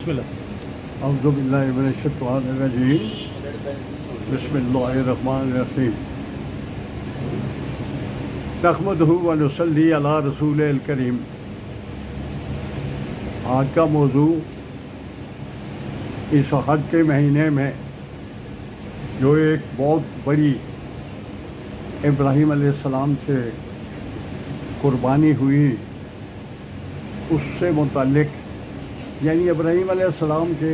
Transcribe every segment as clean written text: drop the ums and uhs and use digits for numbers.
بسم اللہ. اعوذ باللہ من الشیطان الرجیم. بسم اللہ الرحمن الرحیم. نحمدہ و نصلی علی رسول الکریم. آج کا موضوع اس حج کے مہینے میں جو ایک بہت بڑی ابراہیم علیہ السلام سے قربانی ہوئی اس سے متعلق، یعنی ابراہیم علیہ السلام کے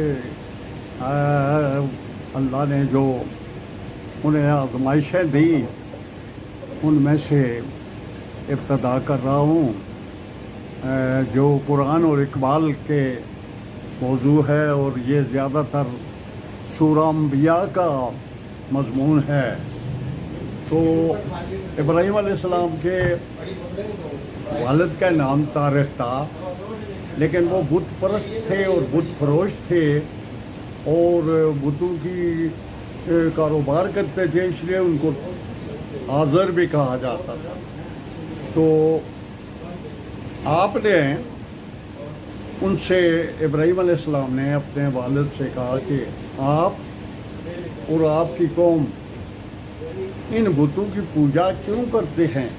اللہ نے جو انہیں آزمائشیں دیں ان میں سے ابتدا کر رہا ہوں جو قرآن اور اقبال کے موضوع ہے، اور یہ زیادہ تر سورہ انبیاء کا مضمون ہے. تو ابراہیم علیہ السلام کے والد کا نام طارق تھا، لیکن وہ بت پرست تھے اور بت فروش تھے اور بتوں کی کاروبار کرتے تھے، اس لیے ان کو آزر بھی کہا جاتا تھا. تو آپ نے ان سے، ابراہیم علیہ السلام نے اپنے والد سے کہا کہ آپ اور آپ کی قوم ان بتوں کی پوجا کیوں کرتے ہیں؟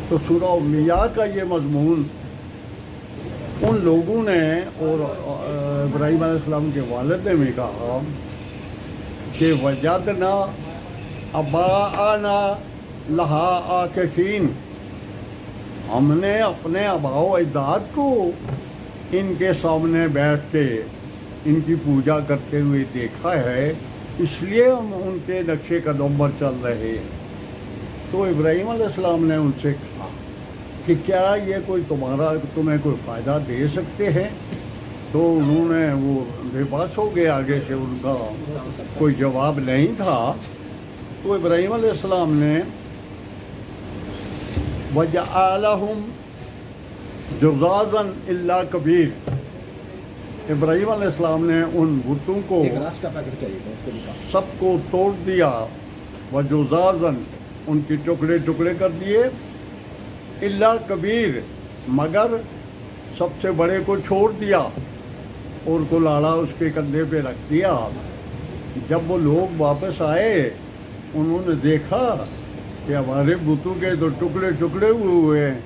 تو سورہ انبیاء کا یہ مضمون ان لوگوں نے اور ابراہیم علیہ السلام کے والد نے بھی کہا کہ وجدنا آباءنا لہا عاکفین، ہم نے اپنے آباء و اجداد کو ان کے سامنے بیٹھ کے ان کی پوجا کرتے ہوئے دیکھا ہے، اس لیے ہم ان کے نقش قدم پر چل رہے ہیں. تو ابراہیم علیہ السلام نے ان سے کہا کہ کیا یہ کوئی تمہیں کوئی فائدہ دے سکتے ہیں؟ تو انہوں نے وہ بے بس ہو گئے، آگے سے ان کا کوئی جواب نہیں تھا. تو ابراہیم علیہ السلام نے وَجَعَلَهُمْ جُزَازًا إِلَّا كَبِيرٌ، ابراہیم علیہ السلام نے ان بتوں کو سب کو توڑ دیا، وَجُزَازًا ان کی ٹکڑے ٹکڑے کر دیے، الا کبیر مگر سب سے بڑے کو چھوڑ دیا اور کو لاڑا اس کے کندھے پہ رکھ دیا. جب وہ لوگ واپس آئے انہوں نے دیکھا کہ ہمارے بتوں کے تو ٹکڑے ٹکڑے ہوئے ہیں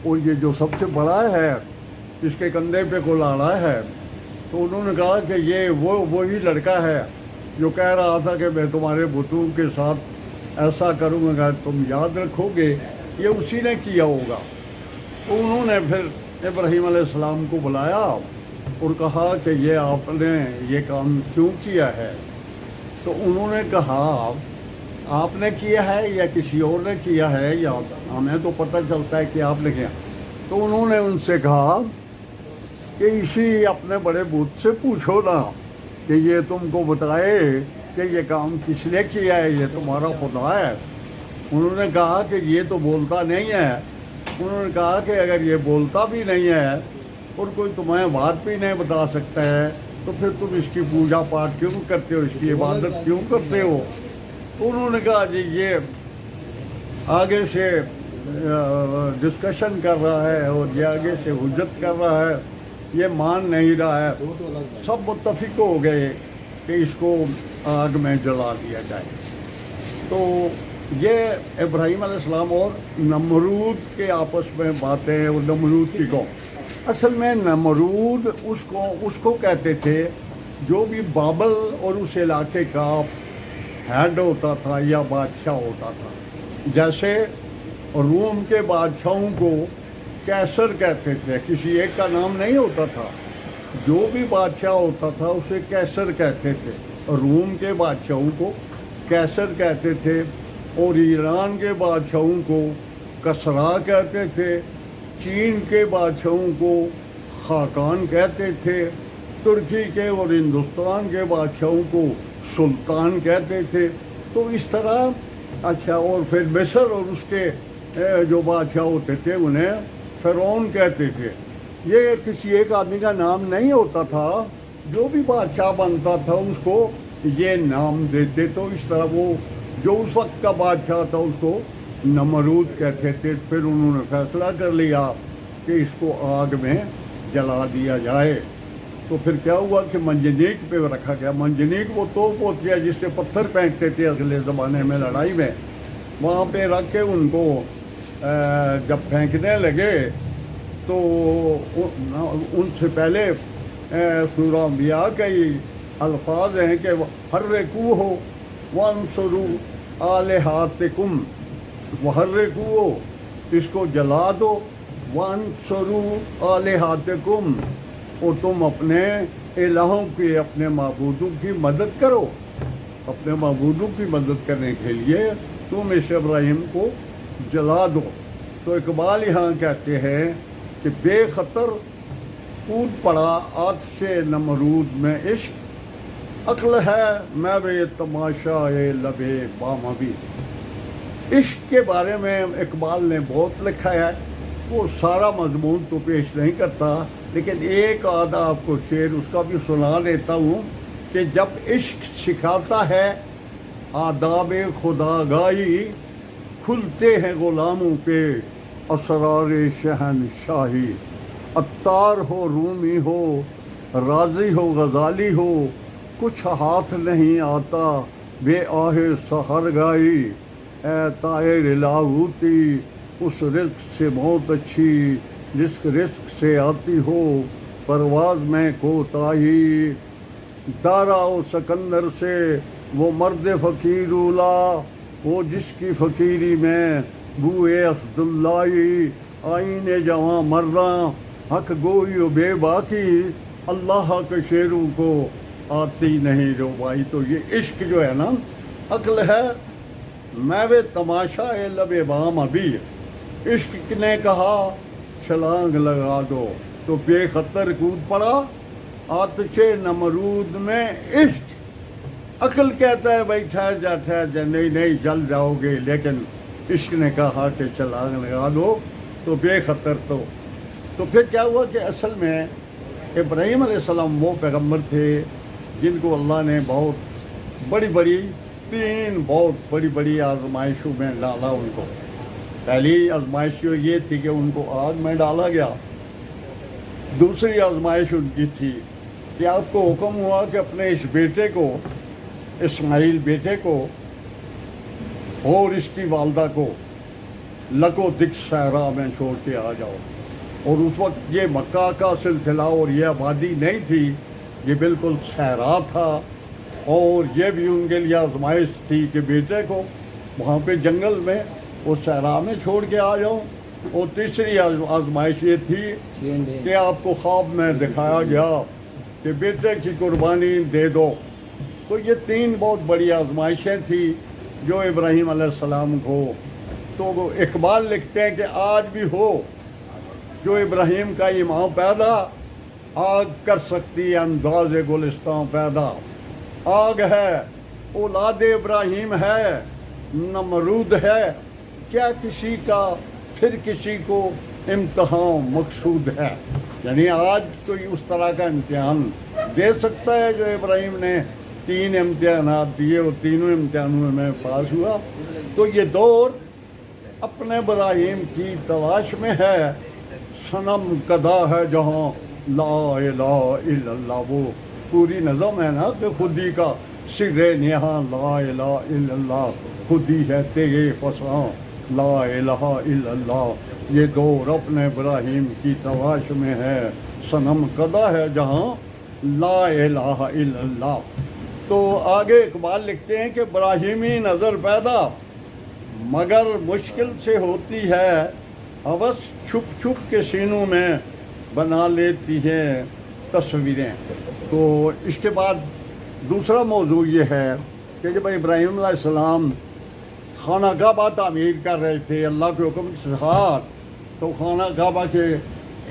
اور یہ جو سب سے بڑا ہے اس کے کندھے پہ کو لاڑا ہے. تو انہوں نے کہا کہ یہ وہی لڑکا ہے جو کہہ رہا تھا کہ میں تمہارے بتوں کے ساتھ ایسا کروں گا، تم یاد رکھو گے، یہ اسی نے کیا ہوگا. تو انہوں نے پھر ابراہیم علیہ السلام کو بلایا اور کہا کہ یہ آپ نے یہ کام کیوں کیا ہے؟ تو انہوں نے کہا آپ نے کیا ہے یا کسی اور نے کیا ہے، یا ہمیں تو پتہ چلتا ہے کہ آپ نے کیا. تو انہوں نے ان سے کہا کہ اسی اپنے بڑے بت سے پوچھو نا کہ یہ تم کو بتائے کہ یہ کام کس نے کیا ہے، یہ تمہارا خدا ہے. انہوں نے کہا کہ یہ تو بولتا نہیں ہے. انہوں نے کہا کہ اگر یہ بولتا بھی نہیں ہے اور کوئی تمہیں بات بھی نہیں بتا سکتا ہے تو پھر تم اس کی پوجا پاٹ کیوں کرتے ہو، اس کی عبادت کیوں کرتے ہو؟ تو انہوں نے کہا جی یہ آگے سے ڈسکشن کر رہا ہے اور یہ آگے سے حجت کر رہا ہے، یہ مان نہیں رہا ہے. سب متفق ہو گئے کہ اس کو آگ میں جلا دیا جائے. تو یہ ابراہیم علیہ السلام اور نمرود کے آپس میں باتیں، اور نمرود کی قوم، اصل میں نمرود اس کو کہتے تھے جو بھی بابل اور اس علاقے کا ہیڈ ہوتا تھا یا بادشاہ ہوتا تھا. جیسے روم کے بادشاہوں کو کیسر کہتے تھے، کسی ایک کا نام نہیں ہوتا تھا، جو بھی بادشاہ ہوتا تھا اسے کیسر کہتے تھے. روم کے بادشاہوں کو کیسر کہتے تھے، اور ایران کے بادشاہوں کو کسرا کہتے تھے، چین کے بادشاہوں کو خاقان کہتے تھے، ترکی کے اور ہندوستان کے بادشاہوں کو سلطان کہتے تھے. تو اس طرح اچھا، اور پھر مصر اور اس کے جو بادشاہ ہوتے تھے انہیں فرعون کہتے تھے. یہ کسی ایک آدمی کا نام نہیں ہوتا تھا، جو بھی بادشاہ بنتا تھا اس کو یہ نام دیتے. تو اس طرح وہ جو اس وقت کا بادشاہ تھا اس کو نمرود کہتے تھے. پھر انہوں نے فیصلہ کر لیا کہ اس کو آگ میں جلا دیا جائے. تو پھر کیا ہوا کہ منجنیق پہ رکھا گیا. منجنیق وہ توپ ہوتی ہے جس سے پتھر پھینکتے تھے اگلے زمانے میں لڑائی میں. وہاں پہ رکھ کے ان کو جب پھینکنے لگے تو ان سے پہلے سورہ انبیاء کے الفاظ ہیں کہ حرکوہ وانصروا آلہاتکم، وحرکوہ اس کو جلا دو، وانصروا آلہاتکم اور تم اپنے الہوں کی، اپنے معبودوں کی مدد کرو. اپنے معبودوں کی مدد کرنے کے لیے تم اس ابراہیم کو جلا دو. تو اقبال یہاں کہتے ہیں کہ بے خطر کود پڑا آتش نمرود میں عشق، عقل ہے میں بے تماشا لب بام ابھی. عشق کے بارے میں اقبال نے بہت لکھا ہے. وہ سارا مضمون تو پیش نہیں کرتا، لیکن ایک آدھا آپ کو شعر اس کا بھی سنا دیتا ہوں کہ جب عشق سکھاتا ہے آداب خداگاہی، کھلتے ہیں غلاموں پہ اسرار شہنشاہی. عطار ہو رومی ہو رازی ہو غزالی ہو، کچھ ہاتھ نہیں آتا بے آہ سحر گاہی. اے طائر لاہوتی اس رزق سے موت اچھی، جس رزق سے آتی ہو پرواز میں کوتاہی. دارا و سکندر سے وہ مرد فقیر اولا، وہ جس کی فقیری میں بوئے عبداللہی. آئین جواں مرداں حق گوئی و بے باکی، اللہ کے شیروں کو آتی نہیں ربائی. تو یہ عشق جو ہے نا، عقل ہے میوے تماشا لب بام ابھی. عشق نے کہا چھلانگ لگا دو تو بے خطر کود پڑا آتش نمرود میں عشق. عقل کہتا ہے بھائی ٹھہر جا نہیں جل جاؤ گے، لیکن عشق نے کہا کہ چھلانگ لگا دو تو بے خطر. تو پھر کیا ہوا کہ اصل میں ابراہیم علیہ السلام وہ پیغمبر تھے جن کو اللہ نے بہت بڑی آزمائشوں میں ڈالا. ان کو پہلی آزمائش یہ تھی کہ ان کو آگ میں ڈالا گیا. دوسری آزمائش ان کی تھی کہ آپ کو حکم ہوا کہ اپنے اس بیٹے کو، اسماعیل بیٹے کو اور اس کی والدہ کو لکو دک صحرا میں چھوڑ کے آ جاؤ. اور اس وقت یہ مکہ کا سلسلہ اور یہ آبادی نہیں تھی، یہ بالکل صحرا تھا. اور یہ بھی ان کے لیے آزمائش تھی کہ بیٹے کو وہاں پہ جنگل میں اور صحرا میں چھوڑ کے آ جاؤ. اور تیسری آزمائش یہ تھی کہ آپ کو خواب میں دکھایا گیا کہ بیٹے کی قربانی دے دو. تو یہ تین بہت بڑی آزمائشیں تھیں جو ابراہیم علیہ السلام کو. تو اقبال لکھتے ہیں کہ آج بھی ہو جو ابراہیم کا ایمان پیدا، آگ کر سکتی ہے انداز گلستان پیدا. آگ ہے اولاد ابراہیم ہے نمرود ہے، کیا کسی کا پھر کسی کو امتحان مقصود ہے. یعنی آج کوئی اس طرح کا امتحان دے سکتا ہے جو ابراہیم نے 3 امتحانات دیے اور تینوں امتحانوں میں پاس ہوا. تو یہ دور اپنے ابراہیم کی تلاش میں ہے. صنم کدا ہے جہاں لا الہ الا اللہ، وہ پوری نظم ہے نا کہ خودی کا سر نہاں لا الہ الا اللہ، خودی ہے تیرے فساں لا الہ الا اللہ. یہ دور اپنے ابراہیم کی تلاش میں ہے. صنم کدا ہے جہاں لا الہ الا اللہ. تو آگے اقبال لکھتے ہیں کہ ابراہیمی نظر پیدا مگر مشکل سے ہوتی ہے، ہوس چھپ چھپ کے سینوں میں بنا لیتی ہے تصویریں. تو اس کے بعد دوسرا موضوع یہ ہے کہ جب ابراہیم علیہ السلام خانہ کعبہ تعمیر کر رہے تھے اللہ کے حکم کے ساتھ، تو خانہ کعبہ کے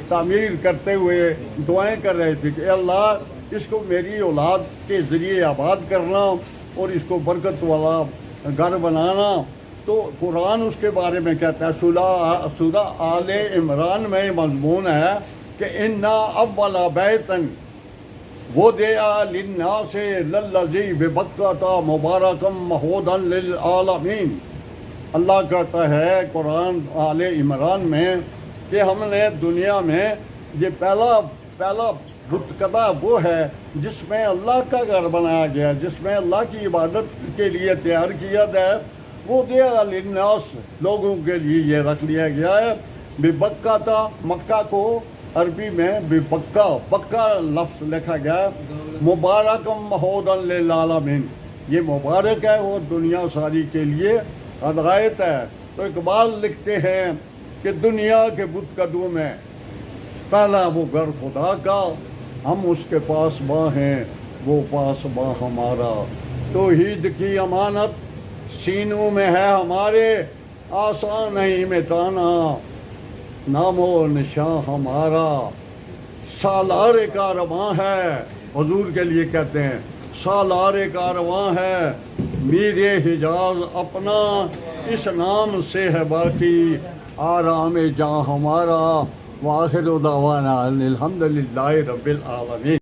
تعمیر کرتے ہوئے دعائیں کر رہے تھے کہ اے اللہ اس کو میری اولاد کے ذریعے آباد کرنا اور اس کو برکت والا گھر بنانا. تو قرآن اس کے بارے میں کہتا ہے، سورہ آل عمران میں مضمون ہے کہ انا اول بیت وضع للناس للذی ببکۃ مبارکا وہدی للعالمین. اللہ کہتا ہے قرآن آل عمران میں کہ ہم نے دنیا میں یہ پہلا بت کدہ وہ ہے جس میں اللہ کا گھر بنایا گیا، جس میں اللہ کی عبادت کے لیے تیار کیا گیا، وہ دیا للناس، لوگوں کے لیے یہ رکھ لیا گیا ہے۔ ببکہ تھا، مکہ کو عربی میں ببکہ، بکہ لفظ لکھا گیا ہے، مبارکم مہودن للعالمین، یہ مبارک ہے اور دنیا ساری کے لیے ہدایت ہے۔ تو اقبال لکھتے ہیں کہ دنیا کے بت کدوں میں پہلا وہ گھر خدا کا، ہم اس کے پاس ماں ہیں، وہ پاس ماں ہمارا، توحید کی امانت سینوں میں ہے ہمارے، آسان نہیں مٹانا نام و نشاں ہمارا، سالار کارواں ہے، حضور کے لیے کہتے ہیں سالار کارواں ہے، میر حجاز اپنا اس نام سے ہے باقی، آرام جاں ہمارا، وآخر دعوانا الحمدللہ رب العالمین۔